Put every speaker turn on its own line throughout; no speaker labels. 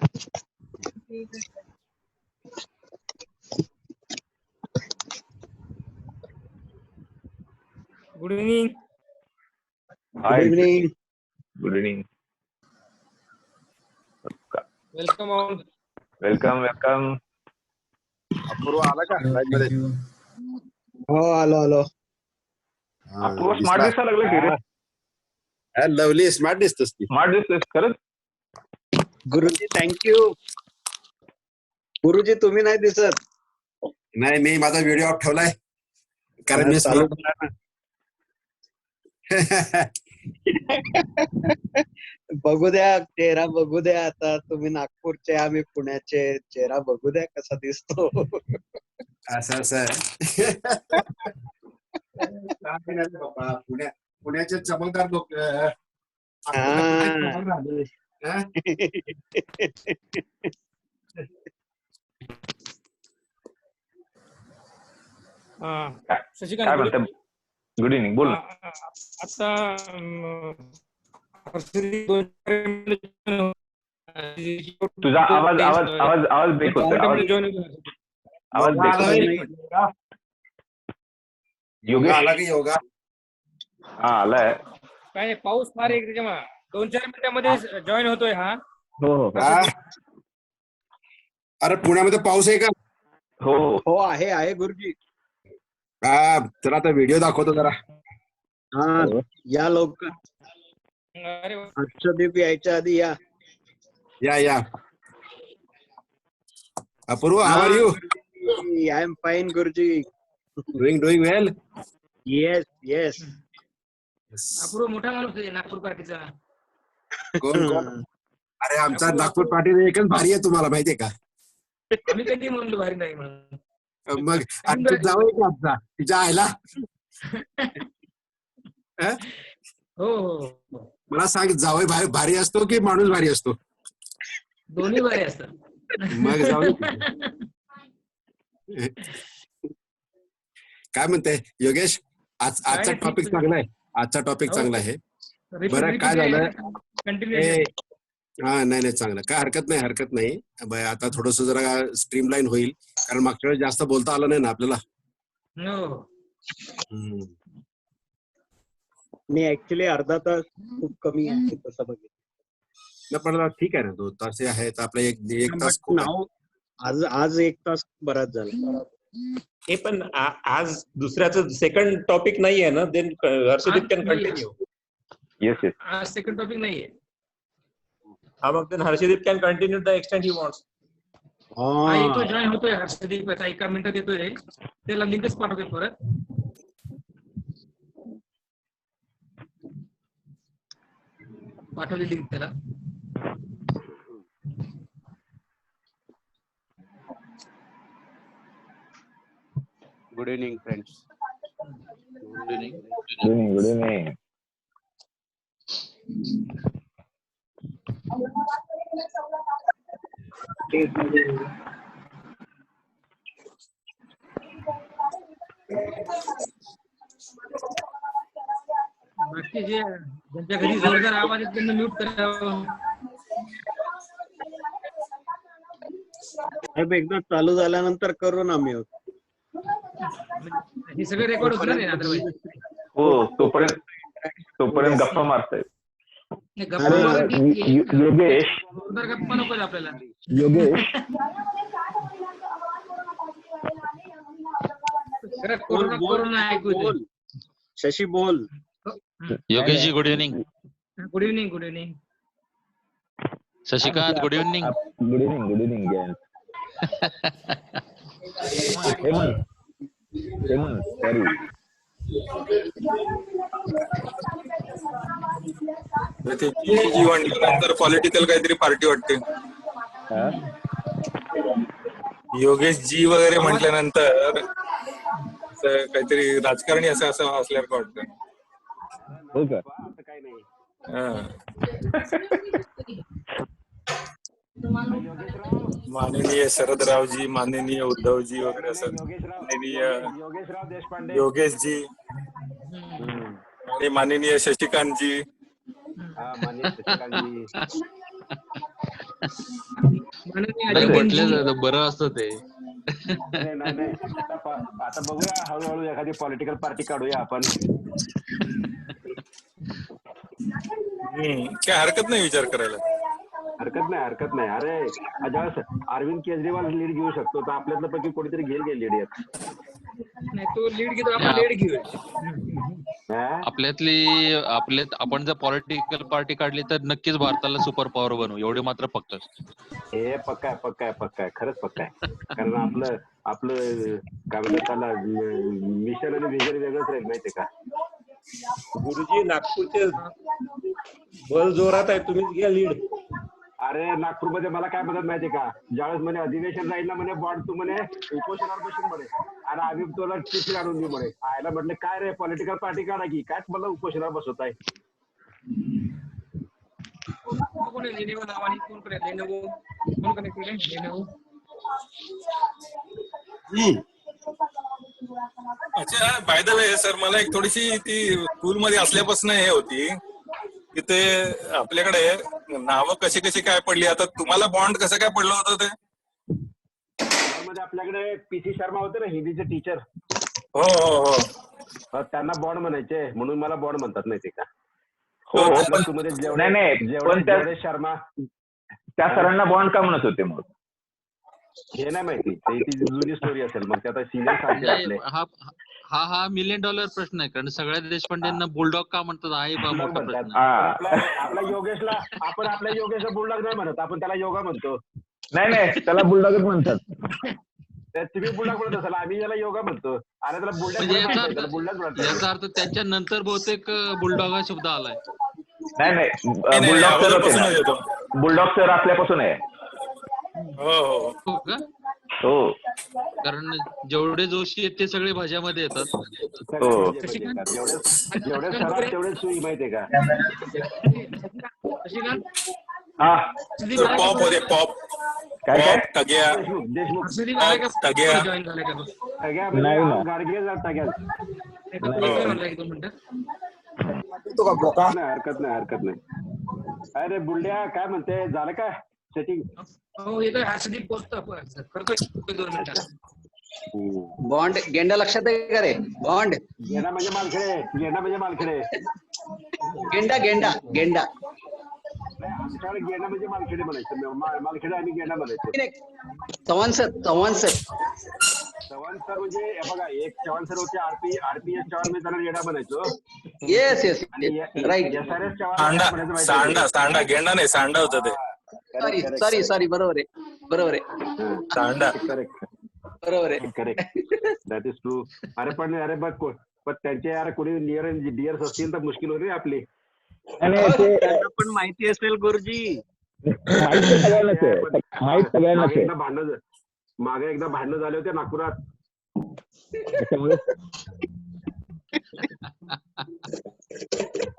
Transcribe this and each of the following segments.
Good evening.
Good evening.
Good evening.
Welcome all.
Welcome welcome.
Apurva आला का live मध्ये? हो आलो.
अपूर्व स्मार्ट दिसायला लागलं की रे.
लवली स्मार्ट दिसतोस की.
स्मार्ट दिसतोस खरंच.
गुरुजी थँक्यू. गुरुजी तुम्ही नाही दिसत. नाही, मी माझा व्हिडिओ ऑफ ठेवलाय कारण मी
चालू बघू द्या चेहरा, बघू द्या. आता तुम्ही नागपूरचे, आम्ही पुण्याचे. चेहरा बघू द्या कसा दिसतो.
असं पुण्याचे चमकदार लोक.
Shashikant,
good evening. बोल.
आता
तुझा आवाज ब्रेक होतोय. आवाज ब्रेक. योगेश
आला की योगा?
हा आलाय.
काय पाऊस फार आहे त्याच्यामुळे 2-4 मिनिटांमध्ये जॉईन होतोय हा.
हो.
अरे पुण्यामध्ये पाऊस आहे का?
हो आहे गुरुजी.
चला आता व्हिडिओ दाखवतो जरा.
हा या लवकर.
अरे
हर्षदीप यायच्या आधी या.
Apurva, how are you?
I am fine Guruji.
Doing well.
Yes.
Apurva मोठा माणूस आहे नागपूर पार्टीचा.
कोण? अरे आमचा नागपूर पार्टी एकच भारी आहे, तुम्हाला माहितीये का?
आम्ही कधी म्हणलो भारी नाही म्हणून.
मग जावं का आमचा तिच्या आईला?
हो.
मला सांग, जावई भारी असतो की माणूस भारी असतो?
दोन्ही भारी असतात.
मग जाऊ. काय म्हणते योगेश? आजचा टॉपिक चांगला आहे. चांगला आहे. बरं काय झालं? नाही चांगलं. काय हरकत नाही. आता थोडस जरा स्ट्रीमलाईन होईल, कारण मागच्या वेळेस जास्त बोलता आलं नाही ना आपल्याला.
नाही ऍक्च्युली अर्धा तास खूप कमी आहे तसं बघितलं.
पण ठीक आहे ना, 2 तास आहे तर आपला एक तास.
आज 1 तास बराच झाला.
हे पण आज दुसऱ्याचं सेकंड टॉपिक नाहीये ना? Then Harshdeep can continue.
Yes.
आज सेकंड टॉपिक नाहीये.
मग then Harshdeep can continue the extend he wants.
येतोय, जॉईन होतोय हर्षदीप. आता 1 मिनिटात येतोय. त्याला लिंकच पाठवते परत. पाठवली लिंक त्याला.
Good evening friends.
Good evening.
बाकी ज्यांच्या घरी जोरदार आवाज येतो त्यांना म्यूट करावं.
एकदा चालू झाल्यानंतर करू ना म्यूट.
हे सगळं रेकॉर्ड होतं ना अदरवाईज.
हो, तोपर्यंत गप्पा मारतायत. योगेश,
जोरदार गप्पा नको आपल्याला. कोरोना ऐकू.
शशी बोल.
Yogesh ji good evening.
Good evening.
Shashikant good evening.
Good evening. Hemant sorry.
नंतर पॉलिटिकल काहीतरी पार्टी वाटते. योगेश जी वगैरे म्हटल्यानंतर काहीतरी राजकारणी असं असल्यासारखं वाटतं.
हो का?
माननीय शरदरावजी, माननीय उद्धवजी वगैरे असं. माननीय योगेशजी आणि माननीय शशिकांतजी.
माननीय
नाही,
अजिंक्यनजी,
म्हटलं जातं, बरं असतं ते.
नाही आता बघूया हळूहळू एखादी पॉलिटिकल पार्टी काढूया आपण.
काय हरकत नाही विचार करायला.
हरकत नाही. अरे ज्यावेळेस अरविंद केजरीवाल लीड घेऊ शकतो तर आपल्यातलं पैकी कोणीतरी घेईल गे लीड यात.
नाही तो लीड घेतो, आपण लीड घेऊया.
आपण जर पॉलिटिकल पार्टी काढली तर नक्कीच भारताला सुपर पॉवर बनवू, एवढे मात्र पक्क.
हे पक्का आहे खरंच पक्का आहे. कारण आपलं काय म्हणतात त्याला मिशन आणि विजन वेगळंच राहील माहितीये का.
गुरुजी नागपूरचे बल जोरात आहे, तुम्हीच घ्या लीड.
अरे नागपूरमध्ये मला काय म्हणत माहितीये का, ज्यावेळेस म्हणे अधिवेशन राहील ना म्हणे बॉन्ड तू म्हणे उपोषणावर बसून म्हणे आणि आम्ही तुला टिफिन आणून देऊ म्हणे. आयला म्हटलं काय रे पॉलिटिकल पार्टी काढा की काय मला उपोषणावर बसवत आहे.
कोण आहे लेनेवो नावाने, कोण करेल लेनेवो, कोण कनेक्टेड आहे लेनेवो.
अच्छा, बाय द वे सर, मला एक थोडीशी ती स्कूलमध्ये असल्यापासून हे होती की ते आपल्याकडे नावं कशी कशी काय पडली. आता तुम्हाला बॉन्ड कसं काय पडलं होतं ते?
मध्ये आपल्याकडे पीसी शर्मा होते ना हिंदीचे टीचर.
हो हो हो.
त्यांना बॉन्ड म्हणायचे म्हणून मला बॉन्ड म्हणतात माहिती का.
हो,
मध्ये जेवढे शर्मा
त्या सरांना बॉन्ड का म्हणत होते मग?
हे नाही माहिती, ती जुनी स्टोरी असेल मग. आता सिनियर सांगतील आपले.
हा $1 मिलियन प्रश्न आहे, कारण सगळ्या देशपांडेंना बुलडॉग का म्हणतात आहे मोठा प्रश्न.
आपल्या योगेशला बुलडॉग नाही म्हणत, आपण त्याला योगा म्हणतो.
नाही त्याला बुलडॉगच म्हणतात.
तुम्ही बुलडॉग म्हणत असाल, आम्ही याला योगा म्हणतो. अरे त्याला बुलडॉग म्हणतात.
याचा अर्थ त्यांच्या नंतर बहुतेक बुलडॉग हा शब्द आलाय.
नाही बुलडॉग सर आपल्यापासून आहे.
हो
का?
हो,
कारण जेवढे जोशी आहेत ते सगळे भाज्यामध्ये येतात.
जेवढे सराफ तेवढे सुई माहितीये का.
पॉप होते, पॉप
काय
तग्या
देशमुख
तग्या
जॉईन झाले का बघ.
नाही ना गाडगे जाता घ्या. हरकत नाही. अरे बुलड्या काय म्हणते, झालं का सेटिंग?
हो येतोय हर्षदीप पोचतो आपण करतोय 2 मिनिटात.
बॉन्ड गेंडा लक्षात आहे का रे? बॉन्ड
गेंडा म्हणजे मालखेडे.
गेंडा
आमच्याकडे गेंडा म्हणजे मालखेडे म्हणायचं. मालखेडे आणि गेंडा म्हणायचं.
चव्हाण सर
चव्हाण सर म्हणजे बघा, एक चव्हाण सर होते आरपीएस चव्हाण म्हणजे त्याला गेंडा म्हणायचो.
Yes right.
SRS चव्हाण
सांडा गेंडा नाही, सांडा होतं ते.
सॉरी बरोबर आहे
सांडा.
बरोबर आहे.
Correct that is true. अरे बघ पण त्यांचे यार कोणी नियर डिअर्स असतील तर मुश्किल होईल आपली.
त्यांना पण माहिती असेल गुरुजी.
मागे एकदा भांडणं झाले होते नागपुरात.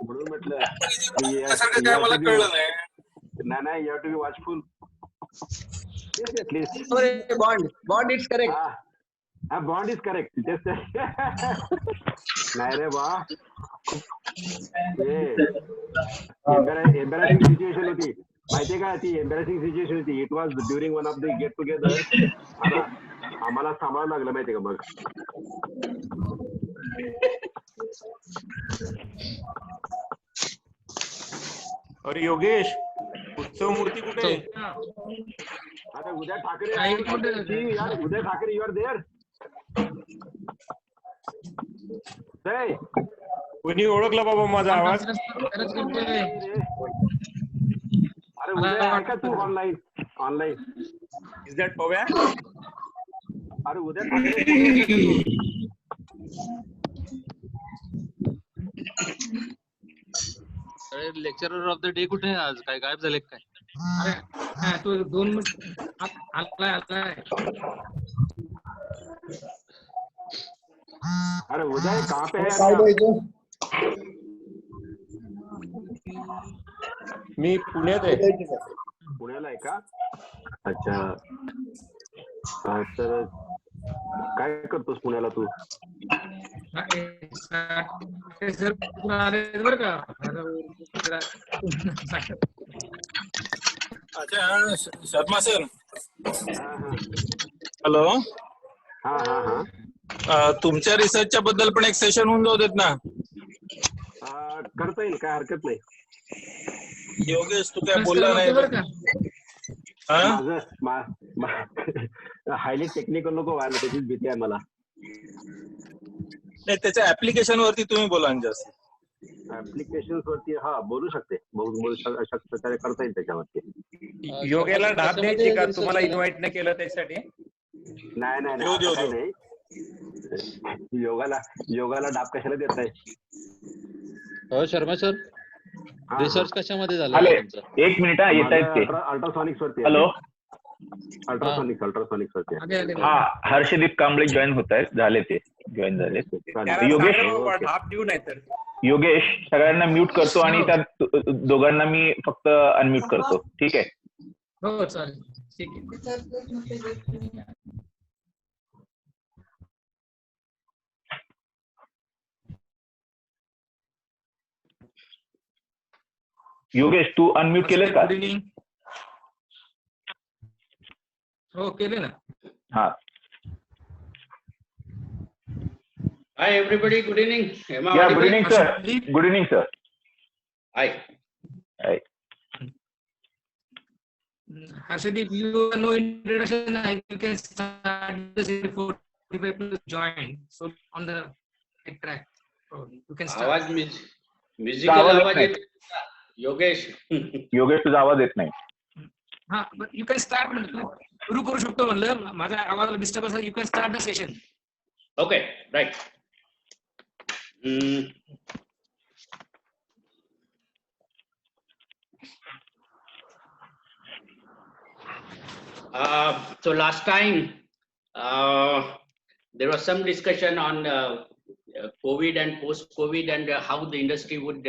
म्हणून म्हटलं
काय मला कळलं नाही.
नाही, you have to be watchful.
Bond it's correct.
हा बॉन्ड इज करेक्ट. नाही रे बा, एम्बॅरेसिंग सिच्युएशन होती माहितीये का. ती एम्बॅरेसिंग सिच्युएशन होती. It was during one of the get together. आम्हाला सांभाळावं लागलं माहितीये का. मग
अरे योगेश, उत्सव मूर्ती कुठे आहे?
आता उद्या ठाकरे युआर देअर.
कोणी ओळखला बाबा माझा आवाज?
अरे उद्या आहे का तू ऑनलाईन?
Is that पव्या?
अरे उद्या
लेक्चरर ऑफ द डे कुठे आहे आज? काय गायब झाले काय?
तो 2 मिनिट आलाय.
अरे उदय कहाँ पे है?
मी पुण्यात आहे.
पुण्याला आहे का? अच्छा. तर काय करतोस पुण्याला तू?
बरं का
अच्छा शर्मा सर. हॅलो. तुमच्या रिसर्चच्या बद्दल पण एक सेशन होऊन जाऊ देत ना.
करता येईल, काय हरकत नाही.
योगेश तू काय बोलला नाही.
माझं हायली टेक्निकल नको व्हायला, त्याचीच भीती आहे मला.
नाही त्याच्या ऍप्लिकेशन वरती तुम्ही बोला जास्त.
ऍप्लिकेशन वरती बोलू शकते, बोलू शकते, करता येईल त्याच्यावरती.
योग्याला डाब द्यायची का तुम्हाला इन्व्हाइट नाही केलं त्यासाठी?
नाही, योगाला डाब कशाला देत आहे?
हो शर्मा सर, रिसर्च कशामध्ये झाला?
एक मिनिट येत आहेत ते.
अल्ट्रासॉनिक्स वरती.
हॅलो.
अल्ट्रासॉनिक्स वरती.
हर्षदीप कांबळे जॉईन होत आहेत, झाले ते जॉईन झाले. योगेश
डाब देऊ नाही तर.
योगेश सगळ्यांना म्यूट करतो आणि त्या दोघांना मी फक्त अनम्यूट करतो. ठीक आहे.
हो चालेल, ठीक आहे.
योगेश तू अनम्यूट केलेस का?
Good evening. हो केले ना.
हा.
Hi everybody, good evening.
Good evening sir. Good evening sir.
Hi.
Hi.
Harshdeep, you have no introduction. You can start this before 45 people join. So on the right track. So you can start.
आवाज musical आवाज येत. योगेश.
योगेश तुझा आवाज येत नाही.
हा, but you can start. सुरू करू शकतो म्हणलं, माझा आवाज डिस्टर्ब असेल. You can start the session.
Okay, right. So last time there was some discussion on COVID and post-COVID and how the industry would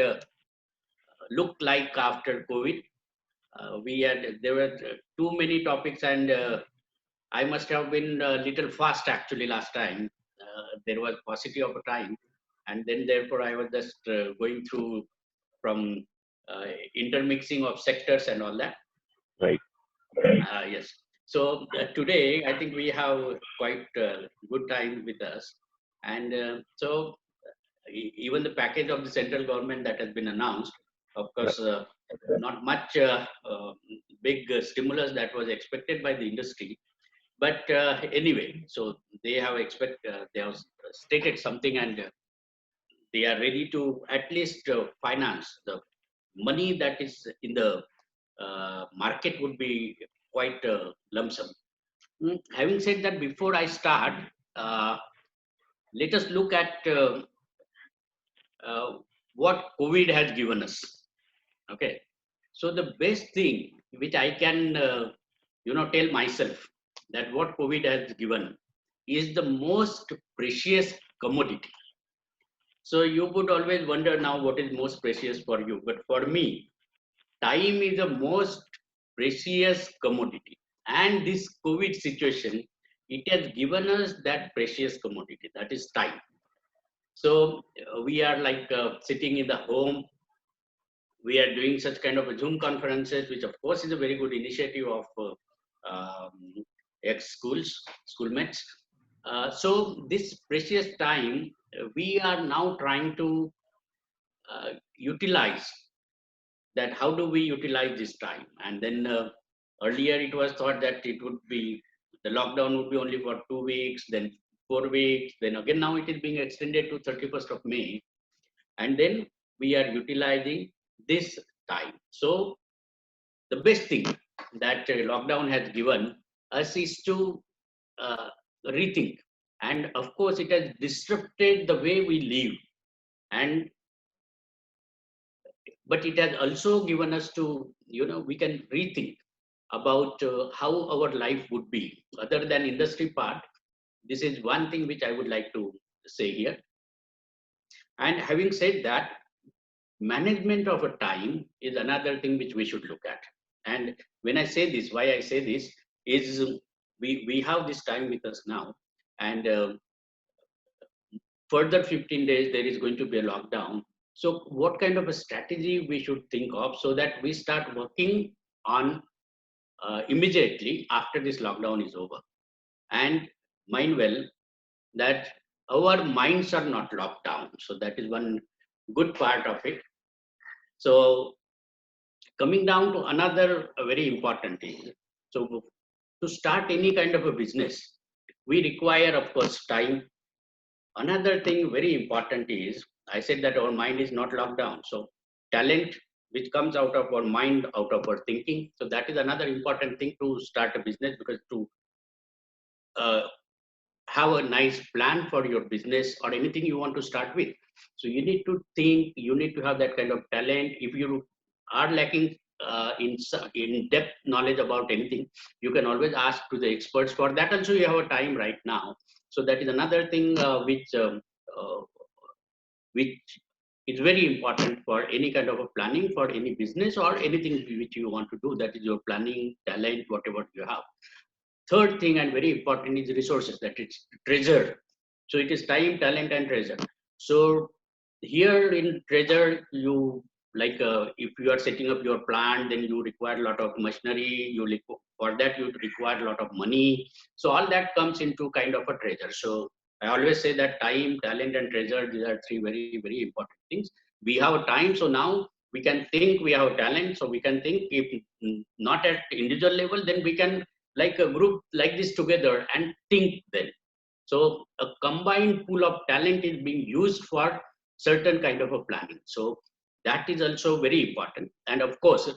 look like after COVID. There were too many topics and I must have been a little fast actually last time. There was paucity of time, and then therefore I was just going through from intermixing of sectors and all that.
Right.
Yes. So today I think we have quite good time with us, and so even the package of the central government that has been announced, of course, not much big stimulus that was expected by the industry. But anyway, so they have stated something, and they are ready to at least finance the money that is in the market would be quite lump sum. Having said that, before I start, let us look at what COVID has given us. Okay, so the best thing which I can tell myself that what COVID has given is the most precious commodity. So you would always wonder now what is most precious for you, but for me, time is the most precious commodity, and this COVID situation, it has given us that precious commodity, that is time. So we are like sitting in the home. We are doing such kind of a Zoom conferences, which of course is a very good initiative of schoolmates. So this precious time, we are now trying to utilize that. How do we utilize this time? And then earlier it was thought that it would be, the lockdown would be only for 2 weeks, then 4 weeks, then again now it is being extended to 31st of May. And then we are utilizing this time. So the best thing that lockdown has given us is to rethink. And of course, it has disrupted the way we live. But it has also given us to, we can rethink about how our life would be. Other than industry part, this is one thing which I would like to say here. And having said that, management of a time is another thing which we should look at. And when I say this, why I say this is we have this time with us now, and further 15 days there is going to be a lockdown. So what kind of a strategy we should think of so that we start working on immediately after this lockdown is over. And mind well that our minds are not locked down. So that is one good part of it. So coming down to another very important thing. So to start any kind of a business, we require, of course, time. Another thing very important is, I said that our mind is not locked down. So talent, which comes out of our mind, out of our thinking. So that is another important thing to start a business, because to uh, have a nice plan for your business or anything you want to start with. So you need to think, you need to have that kind of talent. If you are lacking in depth knowledge about anything, you can always ask to the experts. For that also you have a time right now. So that is another thing uh, which is very important for any kind of a planning for any business or anything which you want to do. That is your planning, talent, whatever you have. Third thing, and very important, is resources, that it's treasure. So it is time, talent, and treasure. So here in treasure, you like if you are setting up your plant, then you require a lot of machinery. For that you require a lot of money. So all that comes into kind of a treasure. So I always say that time, talent, and treasure, these are three very, very important things. We have time, so now we can think. We have talent, so we can think. If not at individual level, then we can like a group like this together and think then. So a combined pool of talent is being used for certain kind of a planning. So that is also very important. And of course,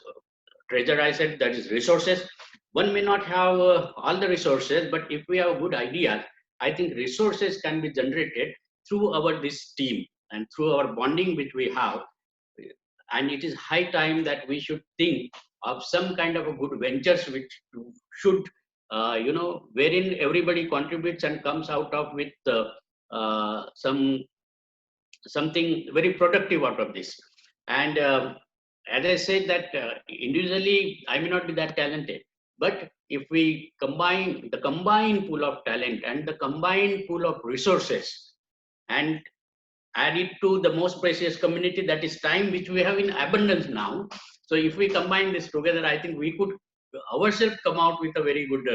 treasure, I said, that is resources. One may not have all the resources, but if we have good ideas, I think resources can be generated through this team and through our bonding which we have. And it is high time that we should think of some kind of a good ventures which should wherein everybody contributes and comes out of with something very productive out of this. And as I said that individually I may not be that talented, but if we combine the combined pool of talent and the combined pool of resources and add it to the most precious community, that is time, which we have in abundance now. So if we combine this together, I think we could ourselves come out with a very good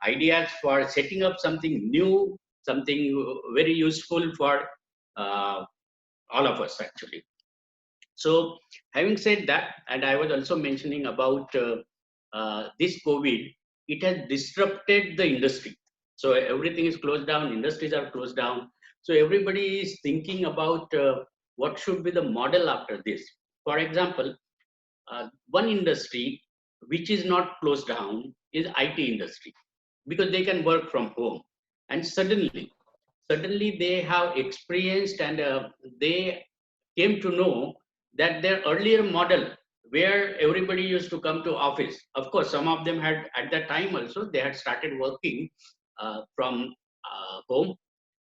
ideas for setting up something new, something very useful for all of us actually. So having said that, and I was also mentioning about this COVID, it has disrupted the industry. So everything is closed down, industries are closed down. So everybody is thinking about what should be the model after this. For example, one industry which is not closed down is IT industry, because they can work from home. And suddenly they have experienced and they came to know that their earlier model where everybody used to come to office, of course some of them had at that time also they had started working from home,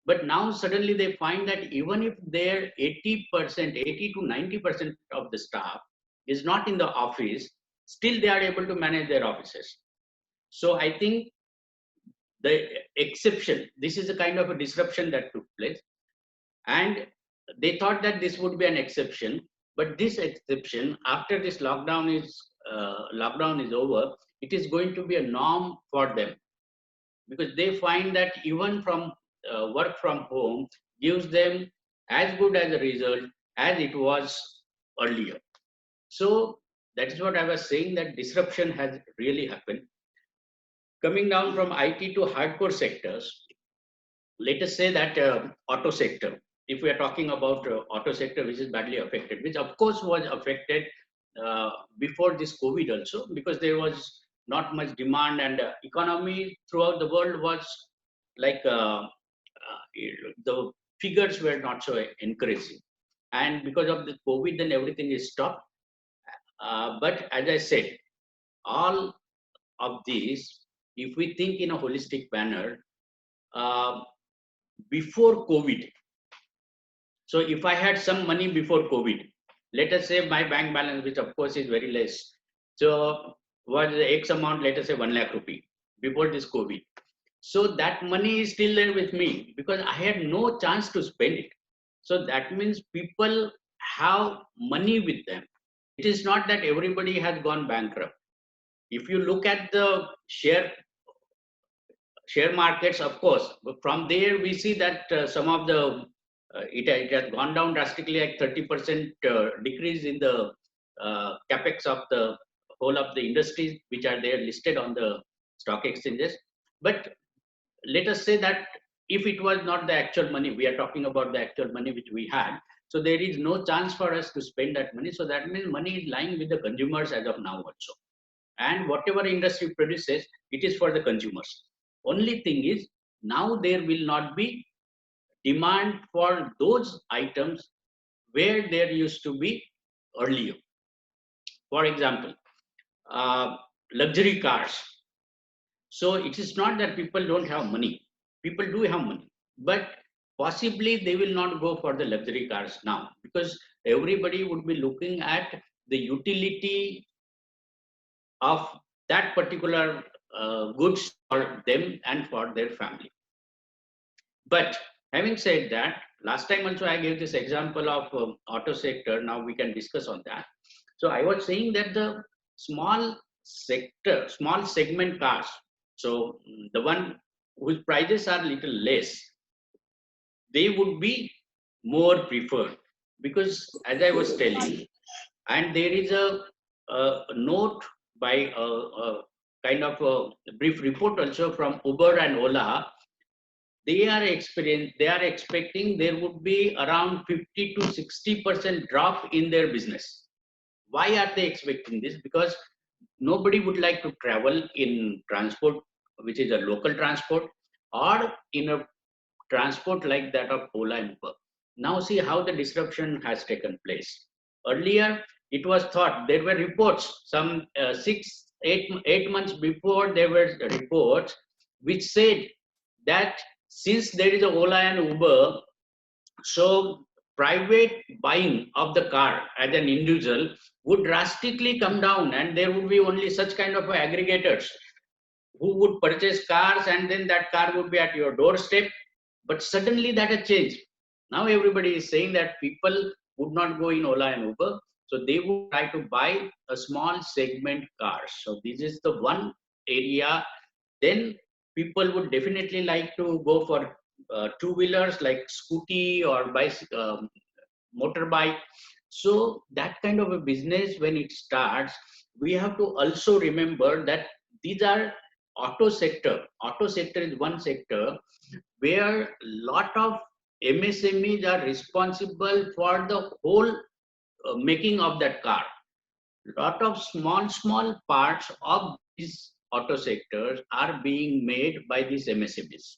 but now suddenly they find that even if their 80%, 80 to 90% of the staff is not in the office, still they are able to manage their offices. So I think the exception, this is a kind of a disruption that took place, and they thought that this would be an exception, but this exception after this lockdown is over, it is going to be a norm for them, because they find that even from work from home gives them as good as a result as it was earlier. So that is what I was saying, that disruption has really happened. Coming down from IT to hardcore sectors, let us say that auto sector, if we are talking about auto sector which is badly affected, which of course was affected before this COVID also, because there was not much demand and economy throughout the world was like the figures were not so encouraging, and because of the COVID then everything is stopped. But as I said, all of these, if we think in a holistic manner, before COVID, so if I had some money before COVID, let us say my bank balance, which of course is very less, so was X amount, let us say 1 lakh rupee before this COVID. So that money is still there with me because I had no chance to spend it. So that means people have money with them. It is not that everybody has gone bankrupt. If you look at the share markets, of course, but from there we see that some of the it has gone down drastically, like 30% decrease in the capex of the whole of the industries which are there listed on the stock exchanges. But let us say that if it was not the actual money, we are talking about the actual money which we had, so there is no chance for us to spend that money. So that means money is lying with the consumers as of now also. And whatever industry produces, it is for the consumers. Only thing is, now there will not be demand for those items where there used to be earlier. For example, luxury cars. So it is not that people don't have money. People do have money, but possibly they will not go for the luxury cars now, because everybody would be looking at the utility of that particular goods for them and for their family. But having said that, last time also I gave this example of auto sector. Now we can discuss on that. So I was saying that the small sector, small segment cars, so the one whose prices are little less, they would be more preferred, because as I was telling, and there is a note by a kind of a brief report also from Uber and Ola. They are expecting there would be around 50 to 60% drop in their business. Why are they expecting this? Because nobody would like to travel in transport, which is a local transport, or in a transport like that of Ola and Uber. Now see how the disruption has taken place. Earlier, it was thought, there were reports, some 8 months before, there were reports which said that since there is a Ola and Uber, so private buying of the car as an individual would drastically come down, and there would be only such kind of aggregators who would purchase cars, and then that car would be at your doorstep. But suddenly that has changed. Now everybody is saying that people would not go in Ola and Uber, so they would try to buy a small segment car. So this is the one area. Then people would definitely like to go for two-wheelers like scooty or bicycle, motorbike. So that kind of a business, when it starts, we have to also remember that these are auto sector. Auto sector is one sector where lot of MSMEs are responsible for the whole making of that car. Lot of small parts of these auto sectors are being made by these MSMEs.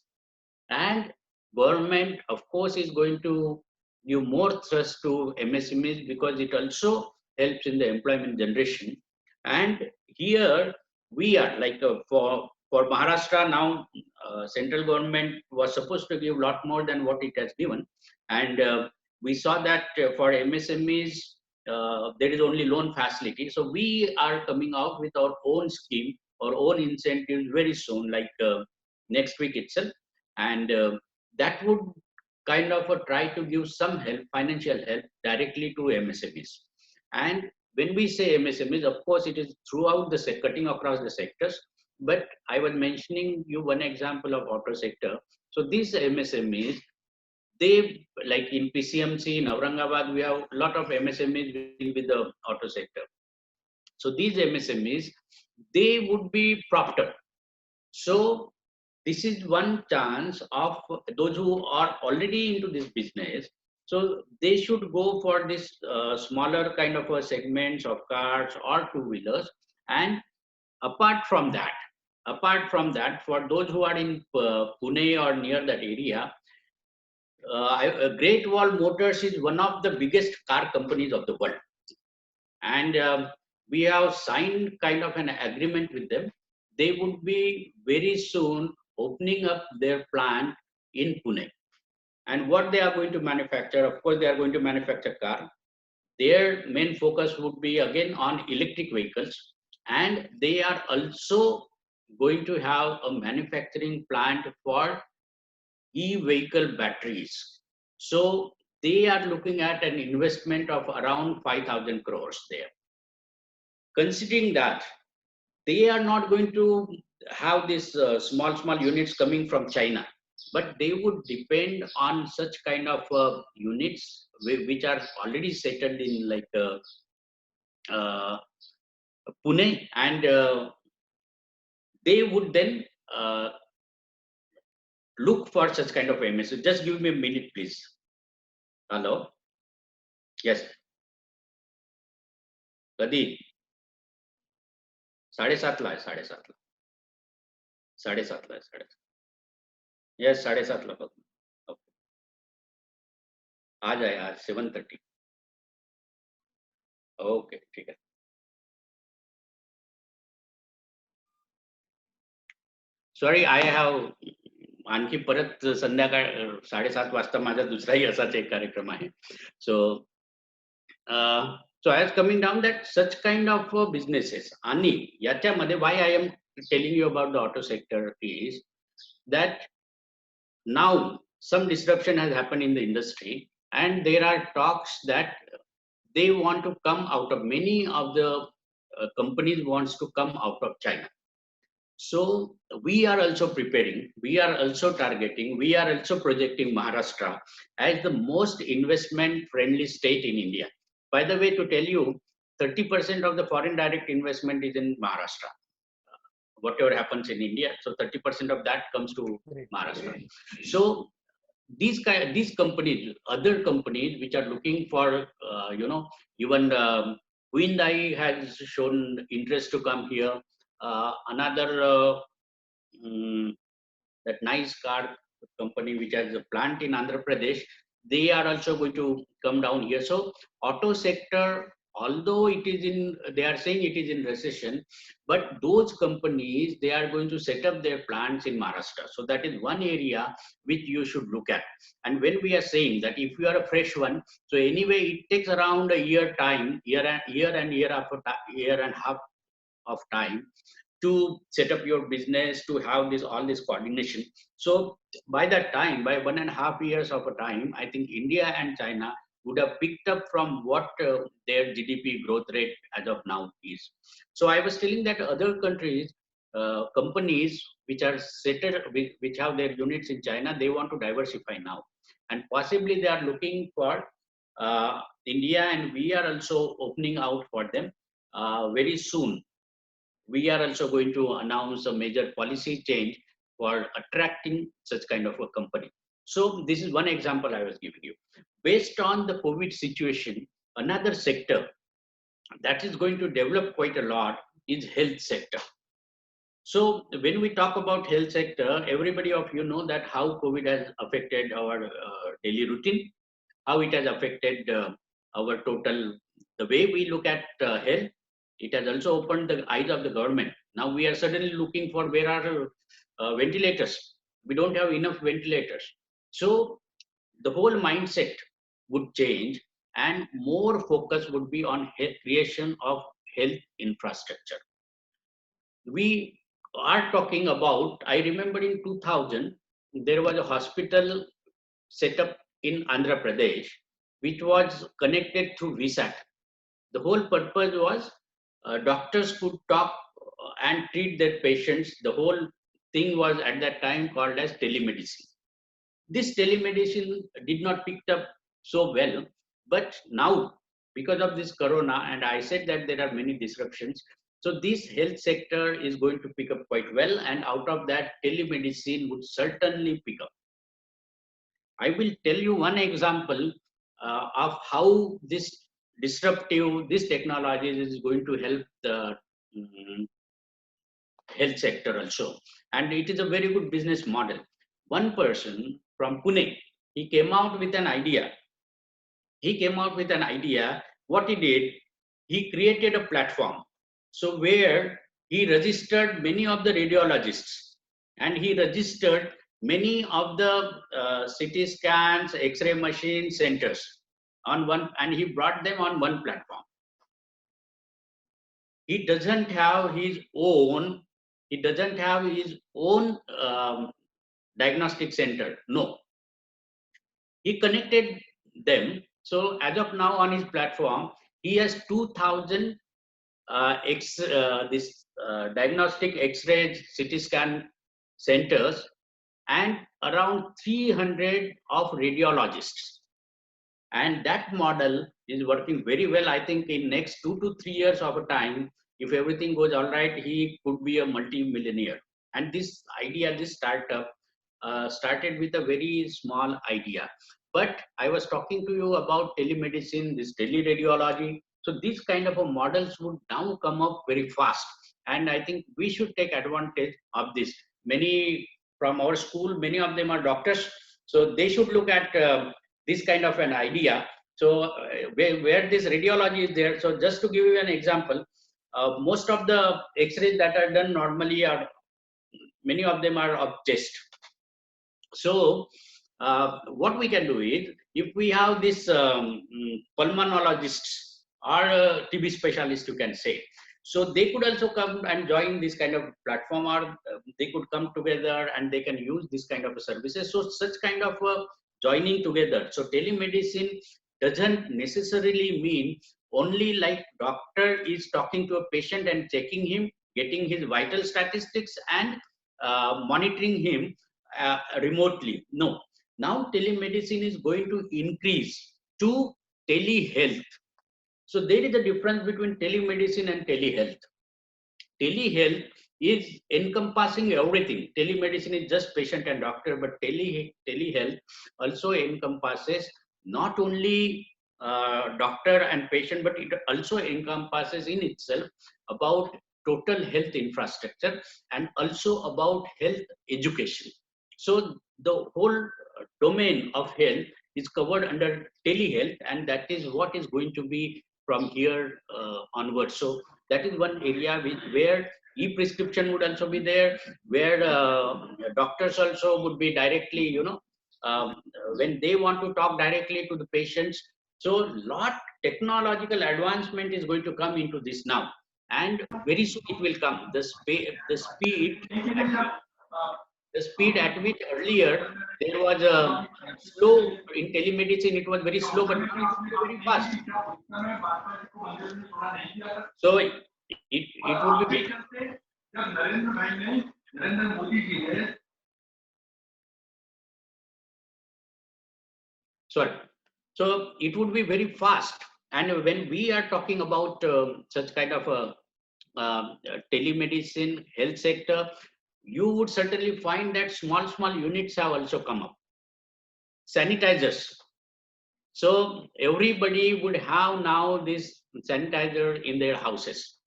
And government, of course, is going to give more thrust to MSMEs because it also helps in the employment generation. And here we are like for Maharashtra now, central government was supposed to give a lot more than what it has given. And we saw that for MSMEs, there is only loan facility. So we are coming out with our own scheme, our own incentives very soon, like next week itself. And that would kind of try to give some help, financial help directly to MSMEs. And when we say MSMEs, of course, it is throughout the cutting across the sectors. But I was mentioning you one example of auto sector. So these MSMEs, they, like in PCMC, in Aurangabad, we have a lot of MSMEs with the auto sector. So these MSMEs, they would be propped up. So this is one chance of those who are already into this business. So they should go for this smaller kind of segments of cars or two-wheelers. And apart from that, for those who are in Pune or near that area, Great Wall Motors is one of the biggest car companies of the world. And we have signed kind of an agreement with them. They would be very soon opening up their plant in Pune. And what they are going to manufacture, of course, they are going to manufacture car. Their main focus would be again on electric vehicles. And they are also going to have a manufacturing plant for e-vehicle batteries. So they are looking at an investment of around 5,000 crores there. Considering that, they are not going to have these small units coming from China, but they would depend on such kind of units which are already settled in like Pune, and they would then look for such kind of MSU. Just give me a minute, please. Hello. Yes. कधी 7:30 आहे 7:30 7:30 आहे 7:30 yes 7:30 बघ आज आहे आज 7:30 okay ठीक आहे sorry I have आणखी परत संध्याकाळ 7:30 वाजता माझा दुसराही असाच एक कार्यक्रम आहे सो So I was coming down that such kind of businesses, आणि याच्यामध्ये why I am telling you about the auto sector is that now some disruption has happened in the industry, and there are talks that they want to come out of many of the companies wants to come out of China. So we are also preparing, we are also targeting, we are also projecting Maharashtra as the most investment friendly state in India. By the way, to tell you, 30% of the foreign direct investment is in Maharashtra. Whatever happens in India, so 30% of that comes to Maharashtra. So these companies, other companies which are looking for, even Hyundai has shown interest to come here. Another that nice car company which has a plant in Andhra Pradesh, they are also going to come down here. So auto sector, although it is in, they are saying it is in recession, but those companies, they are going to set up their plants in Maharashtra. So that is one area which you should look at. And when we are saying that if you are a fresh one, so anyway it takes around a year and half of time to set up your business, to have all this coordination. So by that time, by 1.5 years of a time, I think India and China would have picked up from what their GDP growth rate as of now is. So I was telling that other countries, companies which are settled, which have their units in China, they want to diversify now, and possibly they are looking for India, and we are also opening out for them very soon. We are also going to announce a major policy change for attracting such kind of a company. So this is one example I was giving you. Based on the COVID situation, another sector that is going to develop quite a lot is health sector. So when we talk about health sector, everybody of you know that how COVID has affected our daily routine, how it has affected our total, the way we look at health. It has also opened the eyes of the government. Now we are suddenly looking for where are ventilators. We don't have enough ventilators. So the whole mindset would change, and more focus would be on creation of health infrastructure. We are talking about, I remember in 2000, there was a hospital set up in Andhra Pradesh, which was connected through VSAT. The whole purpose was doctors could talk and treat their patients. The whole thing was at that time called as telemedicine. This telemedicine did not pick up so well, but now because of this corona, and I said that there are many disruptions, so this health sector is going to pick up quite well, and out of that telemedicine would certainly pick up. I will tell you one example of how this technology is going to help the health sector also, and it is a very good business model. One person from Pune, he came out with an idea. What he did, he created a platform, so where he registered many of the radiologists, and he registered many of the CT scans, X-ray machine centers on one, and he brought them on one platform. He doesn't have his own diagnostic center. No, he connected them. So as of now on his platform, he has 2000 diagnostic X-ray, CT scan centers, and around 300 of radiologists. And that model is working very well. I think in next 2 to 3 years of a time, if everything goes all right, he could be a multi-millionaire. And this idea, this startup, started with a very small idea. But I was talking to you about telemedicine, this teleradiology. So these kind of models would now come up very fast. And I think we should take advantage of this. Many from our school, many of them are doctors. So they should look at this kind of an idea. So where this radiology is there. So just to give you an example, most of the X-rays that are done normally are, many of them are of chest. So what we can do is, if we have this pulmonologists or TB specialist, you can say, so they could also come and join this kind of platform, or they could come together and they can use this kind of services. So such kind of joining together. So telemedicine doesn't necessarily mean only like doctor is talking to a patient and checking him, getting his vital statistics and monitoring him remotely. No, now telemedicine is going to increase to telehealth. So there is a difference between telemedicine and telehealth. Telehealth is encompassing everything. Telemedicine is just patient and doctor, but telehealth also encompasses not only doctor and patient, but it also encompasses in itself about total health infrastructure and also about health education. So the whole domain of health is covered under telehealth, and that is what is going to be from here onwards. So that is one area where e-prescription would also be there, where doctors also would be directly, when they want to talk directly to the patients. So lot technological advancement is going to come into this now, and very soon it will come. The speed at which earlier there was a slow in telemedicine, it was very slow, but now it's very fast. So it would be sorry. So it would be very fast. And when we are talking about such kind of a telemedicine health sector, you would certainly find that small units have also come up. Sanitizers. So everybody would have now this sanitizer in their houses.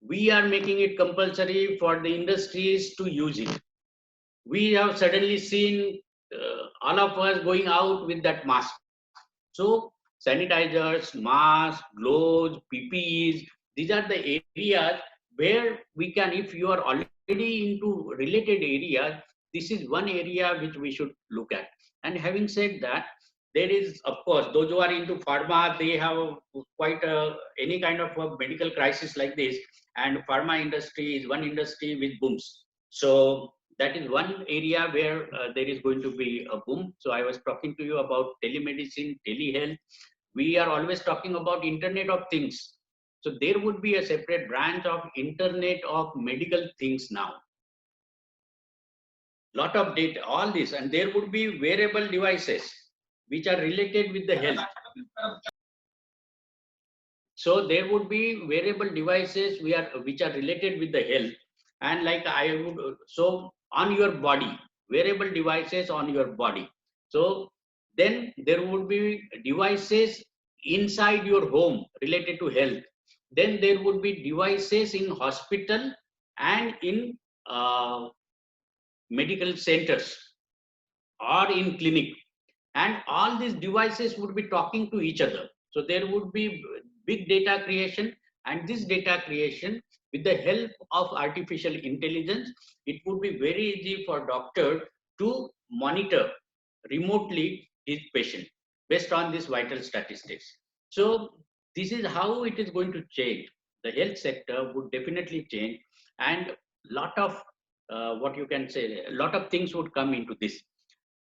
We are making it compulsory for the industries to use it. We have suddenly seen all of us going out with that mask. So sanitizers, masks, gloves, PPEs, these are the areas where we can, if you are already into related areas, this is one area which we should look at. And having said that, there is, of course, those who are into pharma, they have quite any kind of a medical crisis like this, and pharma industry is one industry which booms. So that is one area where there is going to be a boom. So I was talking to you about telemedicine, telehealth. We are always talking about Internet of Things. So there would be a separate branch of Internet of Medical Things now. Lot of data, all this, and there would be wearable devices which are related with the health. So there would be wearable devices which are related with the health, and like I would, so on your body, wearable devices on your body. So then there would be devices inside your home related to health. Then there would be devices in hospital and in medical centers or in clinic, and all these devices would be talking to each other. So there would be big data creation, and this data creation, with the help of artificial intelligence, it would be very easy for doctor to monitor remotely his patient based on these vital statistics. So this is how it is going to change. The health sector would definitely change, and lot of what you can say, a lot of things would come into this.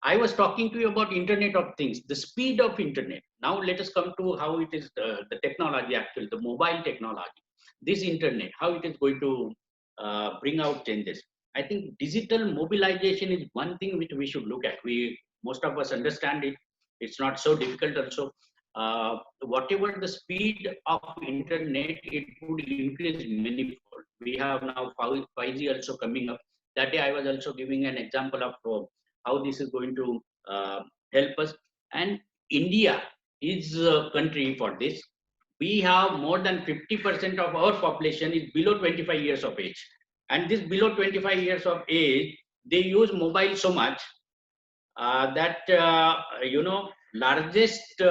I was talking to you about Internet of Things, the speed of Internet. Now let us come to how it is the technology, actually, the mobile technology. This Internet, how it is going to bring out changes. I think digital mobilization is one thing which we should look at. Most of us understand it. It's not so difficult also. Whatever the speed of internet, it would increase manifold. We have now 5G also coming up. That day I was also giving an example of how this is going to help us. And India is a country for this. We have more than 50% of our population is below 25 years of age. And this below 25 years of age, they use mobile so much that, largest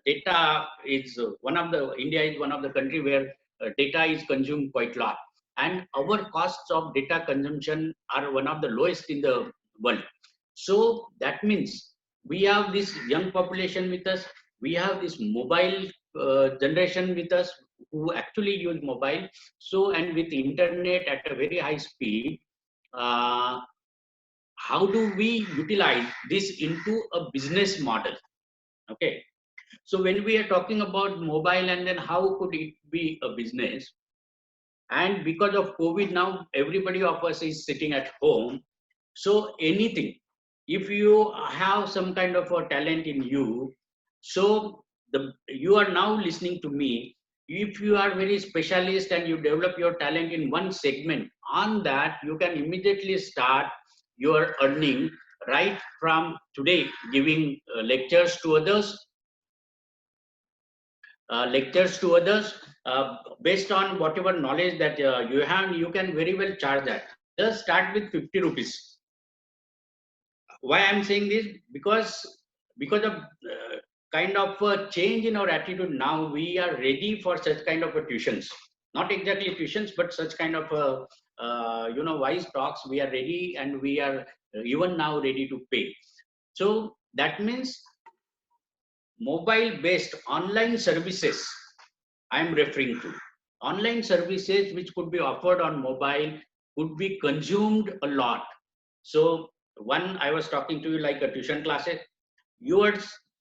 data is India is one of the country where data is consumed quite a lot. And our costs of data consumption are one of the lowest in the world. So that means we have this young population with us. We have this mobile generation with us who actually use mobile. So, and with internet at a very high speed, how do we utilize this into a business model? Okay. So when we are talking about mobile and then how could it be a business? And because of COVID now, everybody of us is sitting at home. So anything, if you have some kind of a talent in you, so you are now listening to me. If you are very specialist and you develop your talent in one segment, on that you can immediately start your earning right from today, giving lectures to others, based on whatever knowledge that you have. You can very well charge that. Just start with 50 rupees. Why I'm saying this? Because of kind of a change in our attitude now, we are ready for such kind of a tuitions. Not exactly tuitions, but such kind of wise talks. We are ready, and we are even now ready to pay. So that means mobile-based online services I'm referring to. Online services which could be offered on mobile could be consumed a lot. So one, I was talking to you like a tuition classes. Your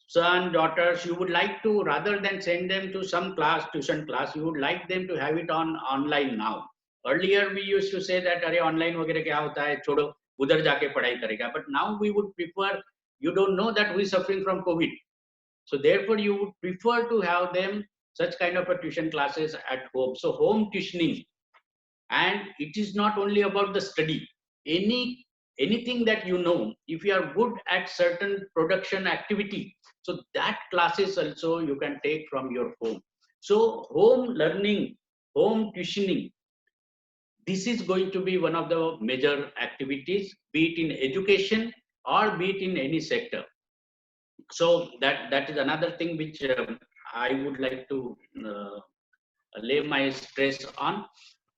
son, daughters, you would like to, rather than send them to some tuition class, you would like them to have it on online now. Earlier we used to say that, "Arey, online वगैरह क्या होता है, छोड़ो, उधर जाके पढ़ाई करेगा." But now we would prefer, you don't know that we are suffering from COVID. So therefore you would prefer to have them such kind of a tuition classes at home. So home tuitioning, and it is not only about the study. Anything that you know, if you are good at certain production activity, so that classes also you can take from your home. So home learning, home tuitioning, this is going to be one of the major activities, be it in education or be it in any sector. So that is another thing which I would like to lay my stress on.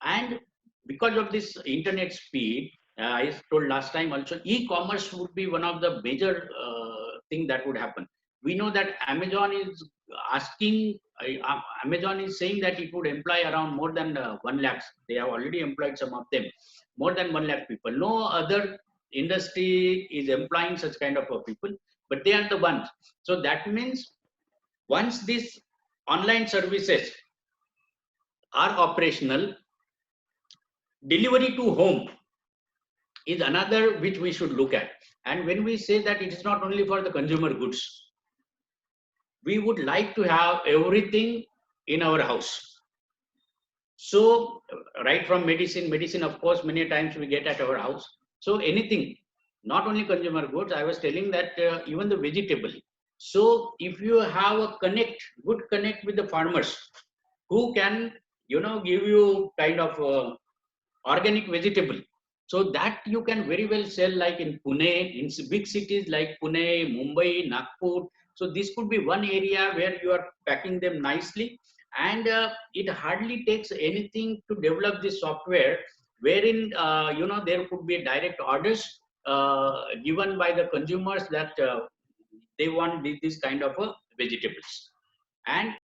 And because of this internet speed, I told last time also, e-commerce would be one of the major thing that would happen. We know that Amazon is asking, Amazon is saying that it would employ around more than 1 lakh. They have already employed some of them, more than 1 lakh people. No other industry is employing such kind of people, but they are the ones. So that means once these online services are operational, delivery to home is another which we should look at. And when we say that it is not only for the consumer goods, we would like to have everything in our house. So right from medicine of course many times we get at our house. So anything, not only consumer goods, I was telling that even the vegetable. So if you have a good connect with the farmers who can, give you kind of organic vegetable, so that you can very well sell, like in Pune, in big cities like Pune, Mumbai, Nagpur. So this could be one area where you are packing them nicely, and it hardly takes anything to develop this software, wherein there could be direct orders given by the consumers that they want this kind of vegetables. And